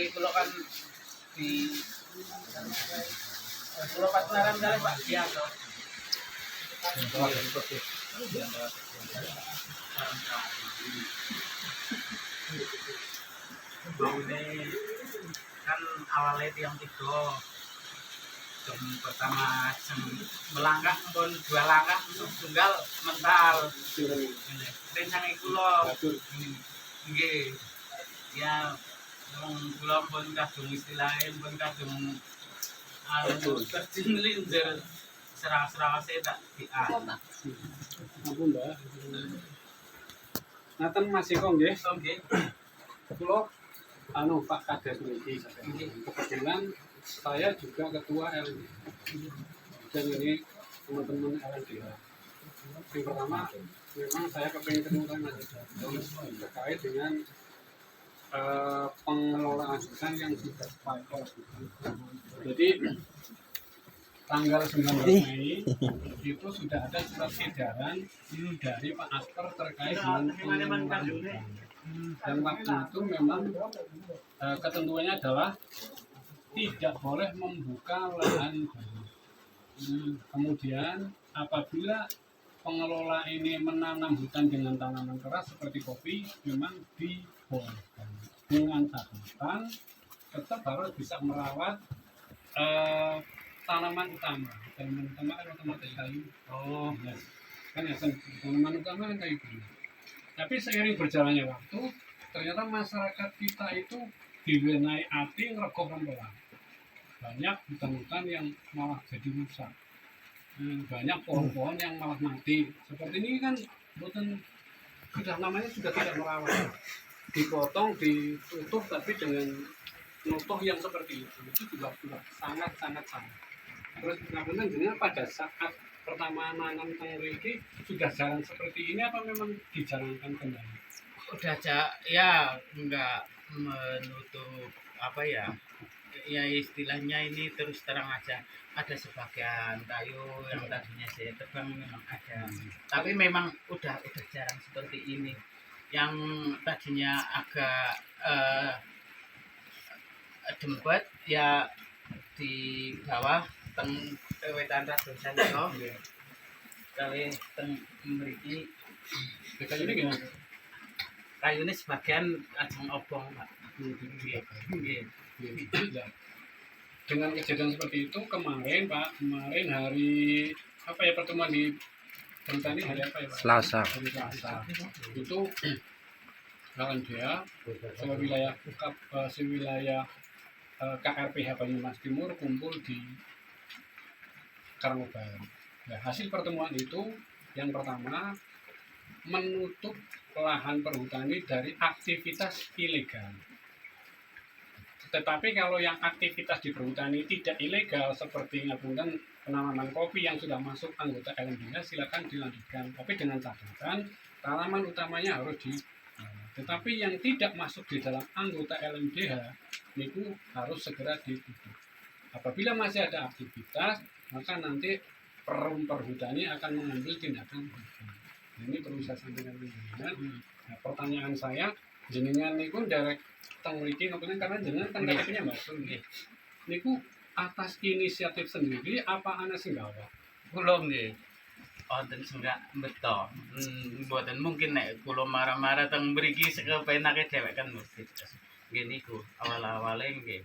Iki kula kan di kula partneran kali Pak Dianto. Ini kan awalnya tiang tiga jam pertama jam melangkah pun 2 langkah tunggal mental rencang kula nggih ya kula pun kadung istilahnya pun kadung terjun linjer serang-serang saya tak dian ampun Mbak. Ngaten Mas Iko nggih. nggih Kula Pak Kades mriki kebetulan saya juga ketua LD dan ini teman-teman LD. Yang pertama memang saya kepingin ketemu Mas terkait dengan pengelolaan hutan yang sudah final. Jadi tanggal 19 Mei itu sudah ada surat edaran dari Pak Asker terkait dengan pengelolaan hutan. Dan waktu itu memang ketentuannya adalah tidak boleh membuka lahan baru. Kemudian apabila pengelola ini menanam hutan dengan tanaman keras seperti kopi memang dibolehkan dengan catatan tetap harus bisa merawat tanaman utama. Tanaman utama kan otomatis kayu. Oh, yes. Kan ya tanaman utama kan kayu. Tapi seiring berjalannya waktu, ternyata masyarakat kita itu diwenai ati ngrego pelan. Banyak hutan-hutan yang malah jadi rusak. Banyak pohon-pohon yang malah mati. Seperti ini kan hutan sudah namanya sudah tidak merawat. Dipotong, ditutup tapi dengan nutuh yang seperti itu juga sudah sangat-sangat sangat. Terus kemudian dengan pada saat pertama nanam teng mriki sudah jalan seperti ini apa memang dijalankan kembali? udah ya enggak menutup apa ya istilahnya ini terus terang aja ada sebagian kayu yang tadinya saya tebang memang ada tapi memang udah jarang seperti ini yang tadinya agak dempet ya di bawah teng wetan radosan itu kali teng mriki Kayu ini gimana? kayu ini sebagian ajeng obong Pak. Nggih. Dengan kejadian seperti itu kemarin hari apa ya pertemuan di Perhutani hari apa ya Pak? Selasa. Hari Selasa. Itu dia sewilayah KRPH Banyumas Timur kumpul di Karangkobar. Nah, hasil pertemuan itu yang pertama menutup lahan perhutani dari aktivitas ilegal. Tetapi kalau yang aktivitas di perhutani tidak ilegal seperti ngapunten penanaman kopi yang sudah masuk anggota LMDH silakan dilanjutkan. Tapi dengan catatan tanaman utamanya harus tetapi yang tidak masuk di dalam anggota LMDH itu harus segera ditutup. Apabila masih ada aktivitas, maka nanti perum perhutani akan mengambil tindakan hukum. Ini perlu saya sampaikan dengan nah, pertanyaan saya, jenengan niku derek teng mriki napa karena jenengan kan KTP-nya Mbak. Niku atas inisiatif sendiri apa ana sing gawa? Kula nggih wonten senggak beto. Mboten mungkin nek kula marah-marah teng mriki sekepenake dhewek kan mesti. Nggih niku awal-awale nggih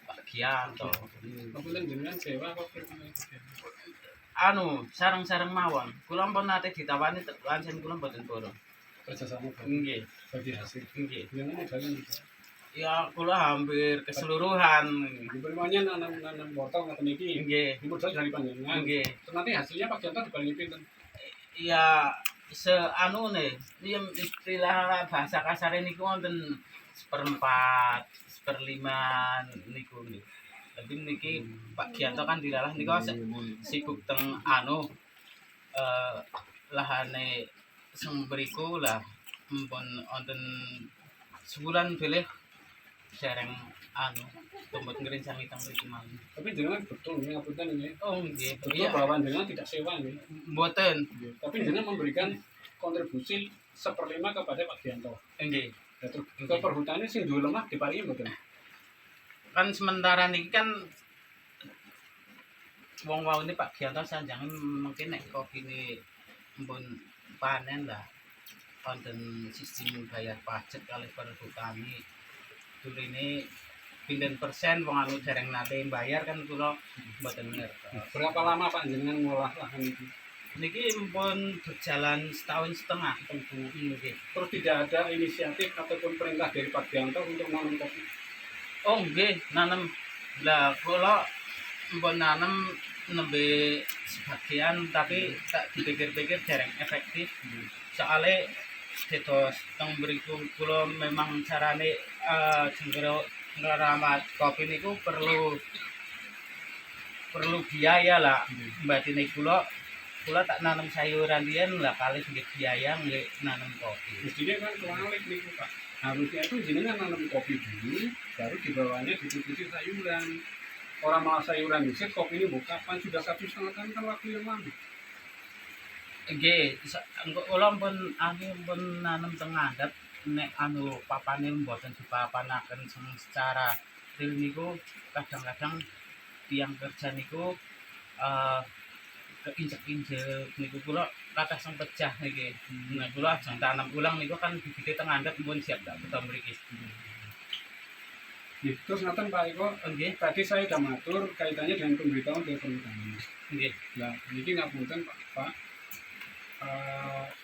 Pak Gianto. Kemudian jenengan sewa apa sareng-sareng mawon. Kula pun nate ditawani langsung kula mboten purun. kerjasama Nggih, bagi hasil. nggih. Yang jalan Ya kula hampir keseluruhan. diberinya nanam wortel atau niki. Nggih, Dimodal dari panjenengan. nggih. Terus nanti hasilnya Pak Janto dibagi pinten? Ya istilah bahasa kasar niku wonten 1/4, 1/5 niku nggih. Tapi niki Pak Gianto kan dilalah niku sibuk teng lahane semberiku lah mpun wonten sebulan pilih dereng tumbut ngrencang teng mriki malih. Tapi jenengan betul ini ngapunten ini. Oh nggih, Betul bahwa jenengan tidak sewa ini. mboten. Tapi jenengan memberikan kontribusi 1/5 kepada Pak Gianto. Nggih. Ya, terus ke perhutani sing duwe lemah diparingi mboten? Kan sementara niki kan wong wau ini Pak Gianto sanjangan mungkin nek kopi ini pun panen lah konten sistem bayar pajak kali perhutani dulu ini pinten persen wong anu dereng nate bayar kan kula mboten ngertos. Berapa lama Pak jenengan ngolah lahan itu? Niki pun berjalan setahun setengah. Nggih. Terus tidak ada inisiatif ataupun perintah dari Pak Gianto untuk nanam kopi? Oh nggih, nanem. Lah kula mpun nanem nembe sebagian tapi tak dipikir-pikir dereng efektif. Soale dedos teng mriku kula memang carane jenggero ngeramat kopi niku perlu biaya lah. Batine kula tak nanam sayuran riyen lah kali sedikit biaya nggih nanam kopi. Mestinya kan kewalik nih Pak. Harusnya itu jenengan nanam kopi dulu, baru di bawahnya dicuci sayuran. Orang malah sayuran disit, kopi ini buka kapan sudah 1,5 tahun kan waktu yang lama. Nggih, engko kula pun pun nanam teng ngandhap nek anu papane mboten dipapanaken secara real niku kadang-kadang tiyang kerja niku keinjek-injek niku kula kathah sing pecah niki. Nah kula ajeng tanam ulang niku kan bibite teng ngandhap pun siap tak beto mriki. Terus ngaten Pak Eko, Nggih, tadi saya sudah matur kaitannya dengan pemberitahuan dari perhutani. nggih. Nah, ini ngapunten Pak.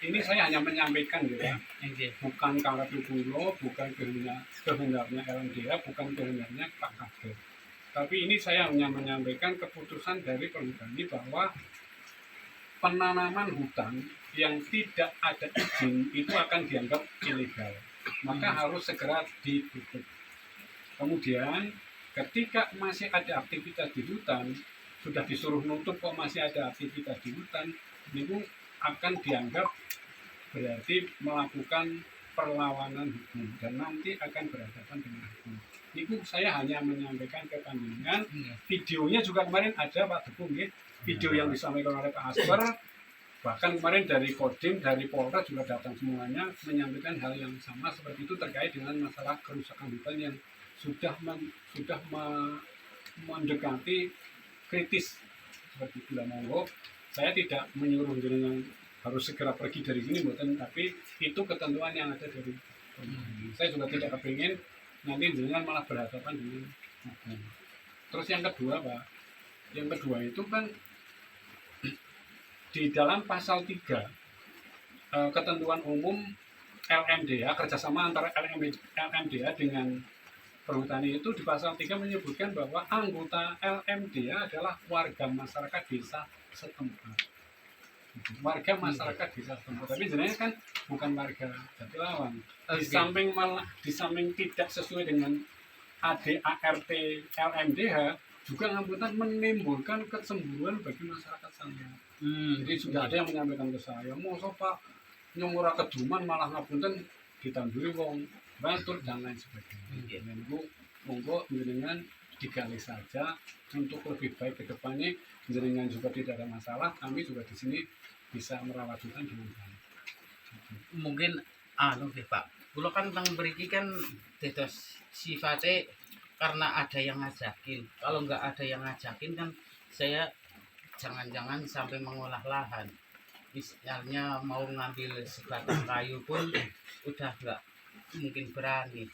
Ini saya hanya menyampaikan gitu ya, Nggih. bukan karena kulo, bukan kehendaknya LMDA, bukan kehendaknya Pak Kades. Tapi ini saya hanya menyampaikan keputusan dari perhutani bahwa penanaman hutan yang tidak ada izin itu akan dianggap ilegal. Maka harus segera ditutup. Kemudian ketika masih ada aktivitas di hutan, sudah disuruh nutup kok masih ada aktivitas di hutan, itu akan dianggap berarti melakukan perlawanan hukum dan nanti akan berhadapan dengan hukum. Itu saya hanya menyampaikan ke panjenengan. Videonya juga kemarin ada Pak Teguh, video yang disampaikan oleh Pak Asper, bahkan kemarin dari Kodim, dari Polres juga datang semuanya menyampaikan hal yang sama seperti itu terkait dengan masalah kerusakan hutan yang sudah mendekati kritis seperti itu. Monggo, saya tidak menyuruh jenengan harus segera pergi dari sini, bukan, tapi itu ketentuan yang ada dari saya juga tidak kepingin nanti jenengan malah berhadapan dengan hukum. Terus yang kedua Pak, yang kedua itu kan di dalam pasal 3 ketentuan umum LMDA, kerjasama antara LMDA dengan perhutani itu di pasal 3 menyebutkan bahwa anggota LMDA adalah warga masyarakat desa setempat. Warga masyarakat desa setempat. Tapi sebenarnya kan bukan warga Jatilawan. Di samping tidak sesuai dengan ADART LMDH, juga ngapunten menimbulkan kecemburuan bagi masyarakat sana. Jadi sudah ada yang menyampaikan ke saya, mau Pak nyumura keduman malah ngapunten ditanduri wong batur dan lain sebagainya. Monggo jenengan digali saja untuk lebih baik ke depannya. Jenengan juga tidak ada masalah, kami juga di sini bisa merawat hutan dengan baik. Mungkin nggih Pak. Kula kan teng mriki kan dados sifate karena ada yang ngajakin. Kalau nggak ada yang ngajakin kan saya jangan-jangan sampai mengolah lahan. Misalnya mau ngambil sebatang kayu pun udah nggak mungkin berani.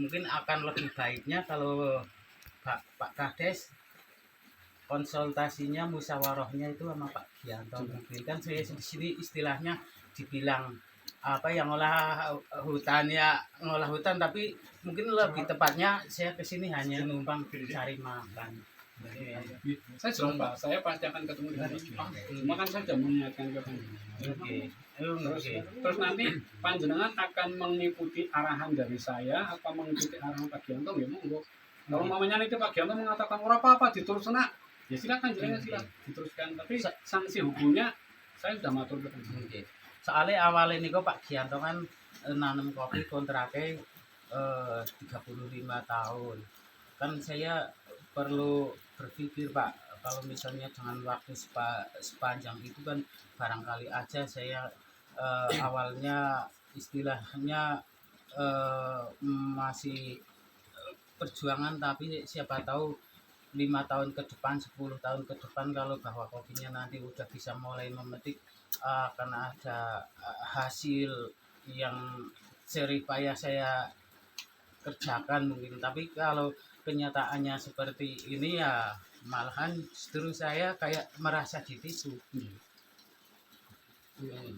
Mungkin akan lebih baiknya kalau Pak Kades konsultasinya musyawarahnya itu sama Pak Gianto. Mungkin kan saya di sini istilahnya dibilang apa yang ngolah hutan ya ngolah hutan, tapi mungkin lebih tepatnya saya kesini hanya numpang cari makan. Saya jelas Pak, saya pasti akan ketemu dengan Pak. Cuma kan saya sudah mengingatkan ke Panjenengan. Terus nanti Panjenengan akan mengikuti arahan dari saya apa mengikuti arahan Pak Gianto, ya monggo. Kalau mamanya nanti Pak Gianto mengatakan ora apa-apa diteruskan, ya silakan jenengan silakan diteruskan. Tapi sanksi hukumnya saya sudah matur ke Panjenengan. Soalnya awalnya niku Pak Gianto kan nanam kopi kontraknya 35 tahun. Kan saya perlu berpikir Pak, kalau misalnya dengan waktu sepanjang itu kan barangkali aja saya awalnya istilahnya masih perjuangan, tapi siapa tahu 5 tahun ke depan, 10 tahun ke depan kalau bahwa kopinya nanti udah bisa mulai memetik, akan ada hasil yang jerih payah saya kerjakan mungkin. Tapi kalau kenyataannya seperti ini ya malahan justru saya kayak merasa ditipu.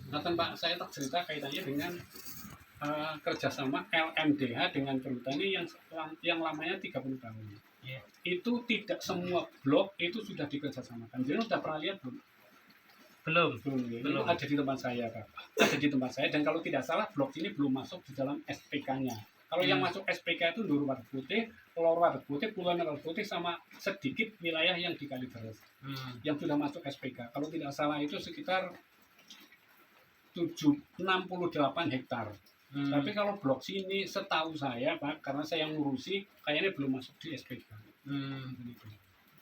Nah, Pak, saya tak cerita kaitannya dengan kerjasama LMDH dengan perhutani yang lamanya 30 tahun. Iya. Itu tidak semua blok itu sudah dikerjasamakan. Jadi sudah pernah lihat belum? Belum. Ya. Belum. Itu ada di tempat saya, Pak. Ada di tempat saya, dan kalau tidak salah blok ini belum masuk di dalam SPK-nya. Kalau yang masuk SPK itu Nur Water Putih, Lor Water Putih, Pulau Water Putih, sama sedikit wilayah yang di Kalideres yang sudah masuk SPK. Kalau tidak salah itu sekitar 68 hektar. Tapi kalau blok sini setahu saya, Pak, karena saya yang ngurusi, kayaknya belum masuk di SPK.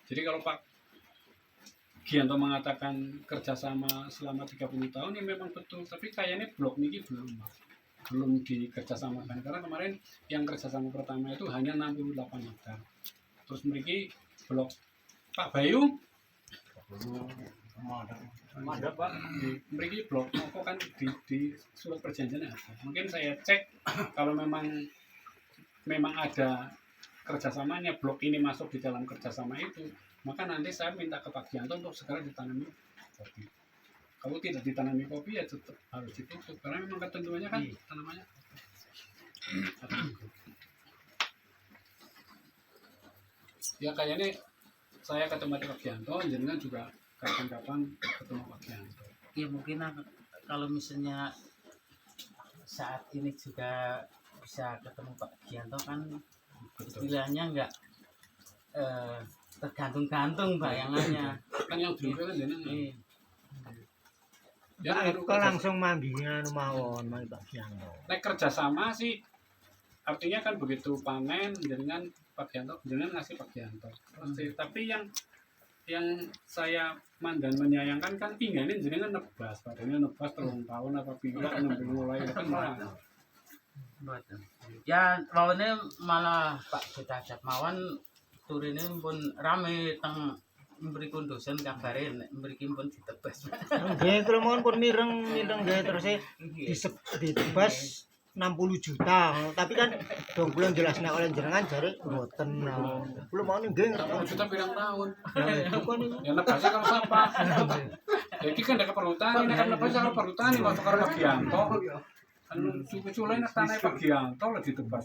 Jadi kalau Pak Gianto mengatakan kerjasama selama 30 tahun, ya memang betul. Tapi kayaknya blok ini belum dikerjasamakan. Karena kemarin yang kerjasama pertama itu hanya 68 hektar. Terus memiliki blok Pak Bayu, ada Pak, memiliki blok kok kan di surat perjanjiannya ada. Mungkin saya cek kalau memang ada kerjasamanya, blok ini masuk di dalam kerjasama itu, maka nanti saya minta ke Pak Gianto untuk segera ditanami kopi. Kalau tidak ditanami kopi ya tetap harus ditutup karena memang ketentuannya kan tanamannya. Ya kayaknya saya ketemu Pak Gianto, jenengan juga kapan-kapan ketemu Pak Gianto. Ya mungkin kalau misalnya saat ini juga bisa ketemu Pak Gianto kan istilahnya nggak tergantung-gantung bayangannya. Kan yang dulu kan jenengan. Ya kok langsung mangginya mawon mang Pak Gianto. Nek kerjasama sih artinya kan begitu panen dengan Pak Gianto, jenengan ngasih Pak Gianto. Tapi yang saya mandan menyayangkan kan tinggalnya jenengan nebas, padahal nebas 3 tahun apa pila ngambil mulai kan malah. Ya maunya malah Pak Gedajat mawon turine pun rame teng mriki dosen kabarin mriki pun ditebas. Nggih kula mohon pun mireng nggih terus ditebas 60 juta. Tapi kan dong belum jelas nek oleh jenengan jare mboten. Kula mohon nggih 60 juta pirang tahun. bukan ini. Ya nebasnya kalau siapa? Ya iki kan nek perhutani, nek nebasnya kalau perhutani waktu karo Pak Gianto. Kan suku-suku lain tanah Pak Gianto lagi ditebas.